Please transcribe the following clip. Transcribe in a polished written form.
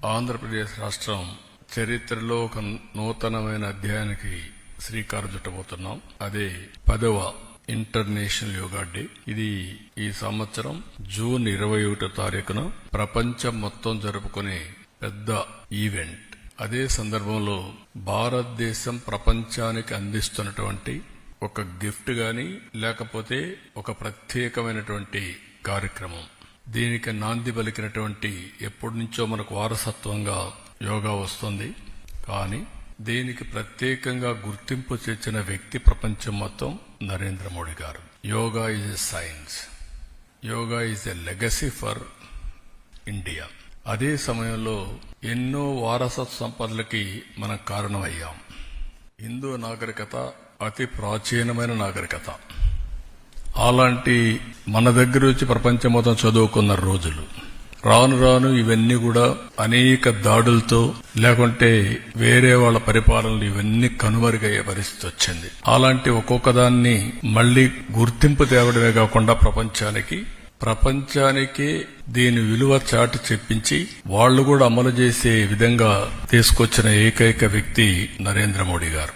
ఆంధ్రప్రదేశ్ రాష్ట్రం చరిత్రలో ఒక నూతనమైన అధ్యాయానికి శ్రీకారం చుట్టబోతున్నాం. అదే 10వ ఇంటర్నేషనల్ యోగా డే. ఇది ఈ సంవత్సరం జూన్ 21వ తారీఖున ప్రపంచం మొత్తం జరుపుకునే పెద్ద ఈవెంట్. అదే సందర్భంలో భారతదేశం ప్రపంచానికి అందిస్తున్నటువంటి ఒక గిఫ్ట్ గాని లేకపోతే ఒక ప్రత్యేకమైనటువంటి కార్యక్రమం. దీనికి నాంది పలికినటువంటి ఎప్పటి నుంచో మనకు వారసత్వంగా యోగా వస్తుంది. కానీ దీనికి ప్రత్యేకంగా గుర్తింపు తెచ్చిన వ్యక్తి ప్రపంచం మొత్తం నరేంద్ర మోడీ గారు. Yoga is a science, yoga is a legacy for India. అదే సమయంలో ఎన్నో వారసత్వ సంపదలకి మనం కారణమయ్యాం. హిందూ నాగరికత అతి ప్రాచీనమైన నాగరికత. అలాంటి మన దగ్గర వచ్చి ప్రపంచం మొత్తం చదువుకున్న రోజులు రాను రాను ఇవన్నీ కూడా అనేక దాడులతో లేకుంటే వేరే వాళ్ళ పరిపాలనలు ఇవన్నీ కనుమరుగయ్యే పరిస్థితి వచ్చింది. అలాంటి ఒక్కొక్క దాన్ని మళ్లీ గుర్తింపు తేవడమే కాకుండా ప్రపంచానికి దీని విలువ చాటి చెప్పించి వాళ్లు కూడా అమలు చేసే విధంగా తీసుకొచ్చిన ఏకైక వ్యక్తి నరేంద్ర మోడీ గారు.